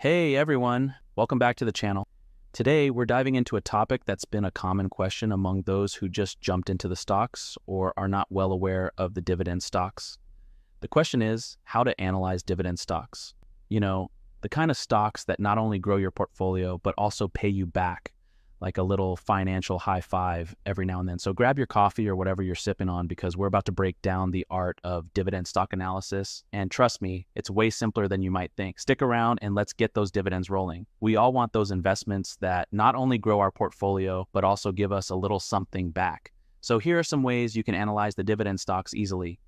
Hey everyone, welcome back to the channel. Today we're diving into a topic that's been a common question among those who just jumped into the stocks or are not well aware of the dividend stocks. The question is how to analyze dividend stocks. You know, the kind of stocks that not only grow your portfolio but also pay you back, like a little financial high five every now and then. So grab your coffee or whatever you're sipping on because we're about to break down the art of dividend stock analysis. And trust me, it's way simpler than you might think. Stick around and let's get those dividends rolling. We all want those investments that not only grow our portfolio, but also give us a little something back. So here are some ways you can analyze the dividend stocks easily.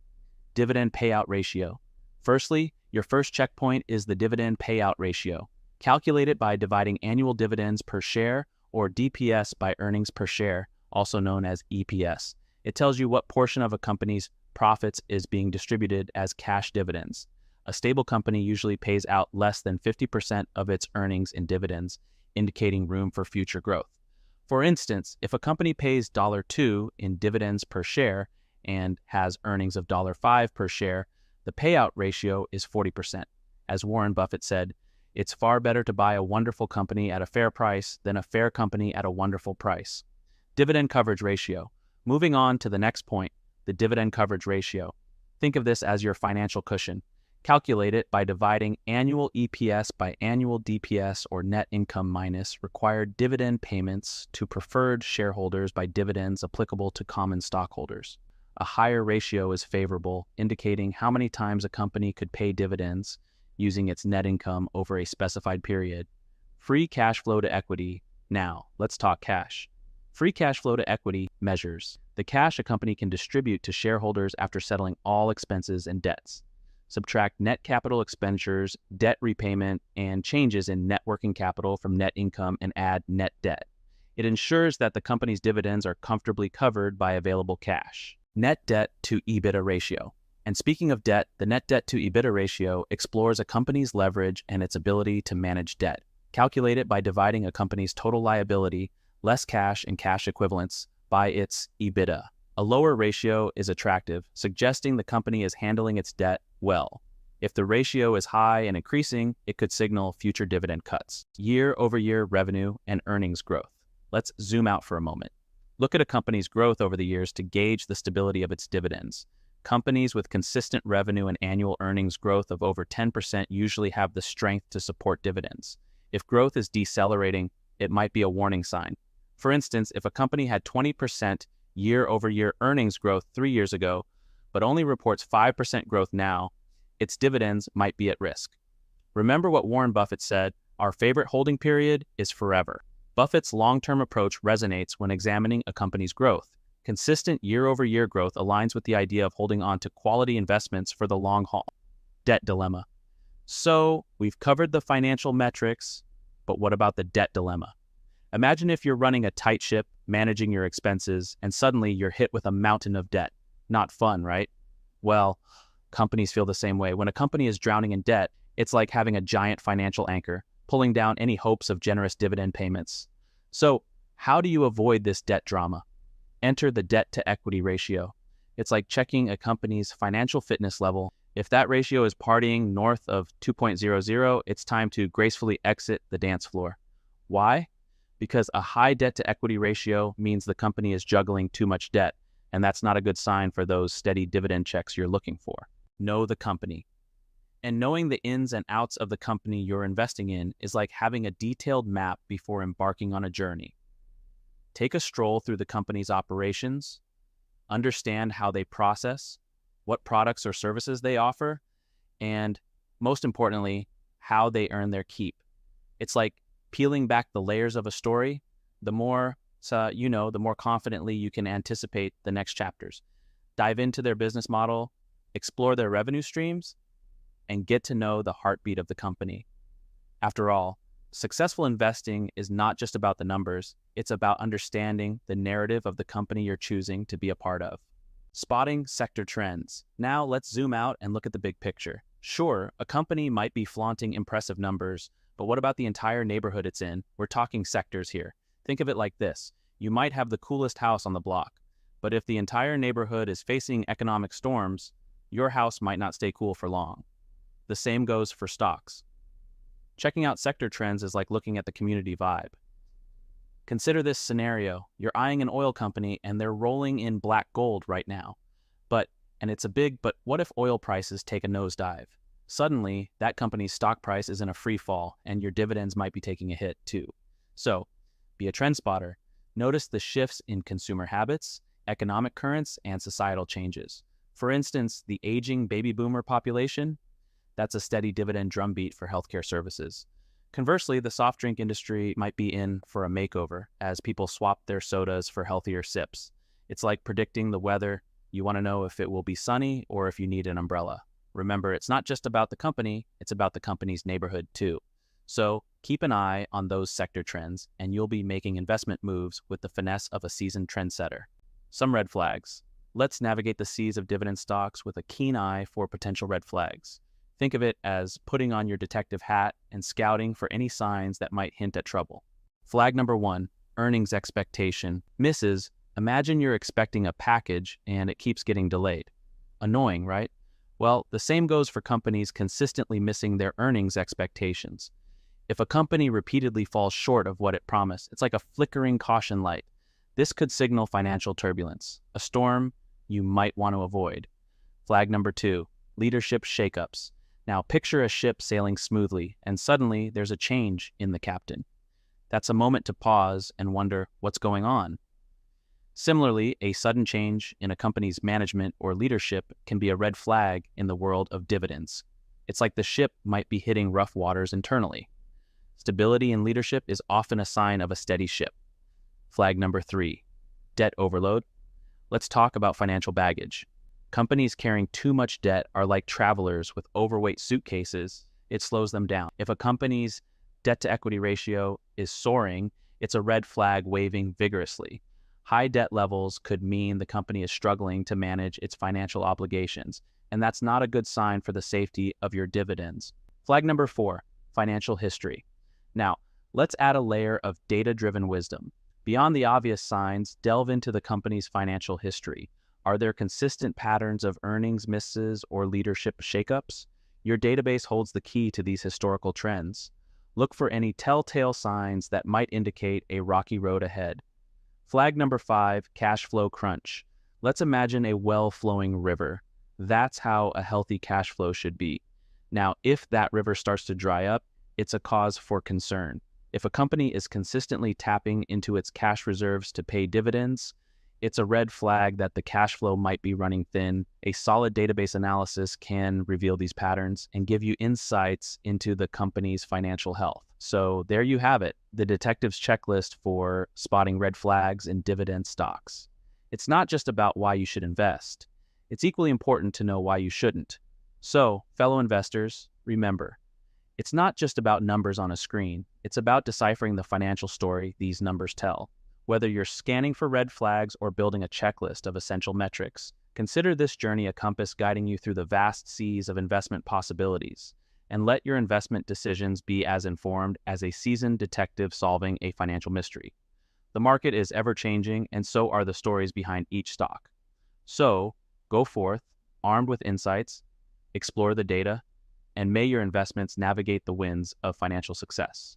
Dividend payout ratio. Firstly, your first checkpoint is the dividend payout ratio. Calculate it by dividing annual dividends per share or DPS by earnings per share, also known as EPS. It tells you what portion of a company's profits is being distributed as cash dividends. A stable company usually pays out less than 50% of its earnings in dividends, indicating room for future growth. For instance, if a company pays $2 in dividends per share and has earnings of $5 per share, the payout ratio is 40%. As Warren Buffett said, "It's far better to buy a wonderful company at a fair price than a fair company at a wonderful price." Dividend coverage ratio. Moving on to the next point, the dividend coverage ratio. Think of this as your financial cushion. Calculate it by dividing annual EPS by annual DPS or net income minus required dividend payments to preferred shareholders by dividends applicable to common stockholders. A higher ratio is favorable, indicating how many times a company could pay dividends using its net income over a specified period. Free cash flow to equity. Now, let's talk cash. Free cash flow to equity measures the cash a company can distribute to shareholders after settling all expenses and debts. Subtract net capital expenditures, debt repayment, and changes in net working capital from net income and add net debt. It ensures that the company's dividends are comfortably covered by available cash. Net debt to EBITDA ratio. And speaking of debt, the net debt to EBITDA ratio explores a company's leverage and its ability to manage debt. Calculate it by dividing a company's total liability, less cash and cash equivalents, by its EBITDA. A lower ratio is attractive, suggesting the company is handling its debt well. If the ratio is high and increasing, it could signal future dividend cuts. Year-over-year revenue and earnings growth. Let's zoom out for a moment. Look at a company's growth over the years to gauge the stability of its dividends. Companies with consistent revenue and annual earnings growth of over 10% usually have the strength to support dividends. If growth is decelerating, it might be a warning sign. For instance, if a company had 20% year-over-year earnings growth 3 years ago, but only reports 5% growth now, its dividends might be at risk. Remember what Warren Buffett said, "Our favorite holding period is forever." Buffett's long-term approach resonates when examining a company's growth. Consistent year-over-year growth aligns with the idea of holding on to quality investments for the long haul. Debt dilemma. So, we've covered the financial metrics, but what about the debt dilemma? Imagine if you're running a tight ship, managing your expenses, and suddenly you're hit with a mountain of debt. Not fun, right? Well, companies feel the same way. When a company is drowning in debt, it's like having a giant financial anchor, pulling down any hopes of generous dividend payments. So, how do you avoid this debt drama? Enter the debt-to-equity ratio. It's like checking a company's financial fitness level. If that ratio is partying north of 2.00, it's time to gracefully exit the dance floor. Why? Because a high debt-to-equity ratio means the company is juggling too much debt, and that's not a good sign for those steady dividend checks you're looking for. Know the company. And knowing the ins and outs of the company you're investing in is like having a detailed map before embarking on a journey. Take a stroll through the company's operations, understand how they process, what products or services they offer, and most importantly, how they earn their keep. It's like peeling back the layers of a story. The more the more confidently you can anticipate the next chapters. Dive into their business model, explore their revenue streams, and get to know the heartbeat of the company. After all, successful investing is not just about the numbers, it's about understanding the narrative of the company you're choosing to be a part of. Spotting sector trends. Now let's zoom out and look at the big picture. Sure, a company might be flaunting impressive numbers, but what about the entire neighborhood it's in? We're talking sectors here. Think of it like this. You might have the coolest house on the block, but if the entire neighborhood is facing economic storms, your house might not stay cool for long. The same goes for stocks. Checking out sector trends is like looking at the community vibe. Consider this scenario. You're eyeing an oil company and they're rolling in black gold right now. And it's a big, but what if oil prices take a nosedive? Suddenly, that company's stock price is in a free fall and your dividends might be taking a hit too. So, be a trend spotter. Notice the shifts in consumer habits, economic currents, and societal changes. For instance, the aging baby boomer population, that's a steady dividend drumbeat for healthcare services. Conversely, the soft drink industry might be in for a makeover as people swap their sodas for healthier sips. It's like predicting the weather. You want to know if it will be sunny or if you need an umbrella. Remember, it's not just about the company, it's about the company's neighborhood too. So keep an eye on those sector trends and you'll be making investment moves with the finesse of a seasoned trendsetter. Some red flags. Let's navigate the seas of dividend stocks with a keen eye for potential red flags. Think of it as putting on your detective hat and scouting for any signs that might hint at trouble. Flag number 1, earnings expectation. Misses. Imagine you're expecting a package and it keeps getting delayed. Annoying, right? Well, the same goes for companies consistently missing their earnings expectations. If a company repeatedly falls short of what it promised, it's like a flickering caution light. This could signal financial turbulence, a storm you might want to avoid. Flag number 2, leadership shakeups. Now picture a ship sailing smoothly and suddenly there's a change in the captain. That's a moment to pause and wonder what's going on. Similarly, a sudden change in a company's management or leadership can be a red flag in the world of dividends. It's like the ship might be hitting rough waters internally. Stability in leadership is often a sign of a steady ship. Flag number 3, debt overload. Let's talk about financial baggage. Companies carrying too much debt are like travelers with overweight suitcases. It slows them down. If a company's debt-to-equity ratio is soaring, it's a red flag waving vigorously. High debt levels could mean the company is struggling to manage its financial obligations, and that's not a good sign for the safety of your dividends. Flag number 4, financial history. Now, let's add a layer of data-driven wisdom. Beyond the obvious signs, delve into the company's financial history. Are there consistent patterns of earnings misses or leadership shakeups? Your database holds the key to these historical trends. Look for any telltale signs that might indicate a rocky road ahead. Flag number 5, cash flow crunch. Let's imagine a well-flowing river. That's how a healthy cash flow should be. Now, if that river starts to dry up, it's a cause for concern. If a company is consistently tapping into its cash reserves to pay dividends, it's a red flag that the cash flow might be running thin. A solid database analysis can reveal these patterns and give you insights into the company's financial health. So there you have it, the detective's checklist for spotting red flags in dividend stocks. It's not just about why you should invest. It's equally important to know why you shouldn't. So, fellow investors, remember, it's not just about numbers on a screen. It's about deciphering the financial story these numbers tell. Whether you're scanning for red flags or building a checklist of essential metrics, consider this journey a compass guiding you through the vast seas of investment possibilities, and let your investment decisions be as informed as a seasoned detective solving a financial mystery. The market is ever-changing, and so are the stories behind each stock. So, go forth, armed with insights, explore the data, and may your investments navigate the winds of financial success.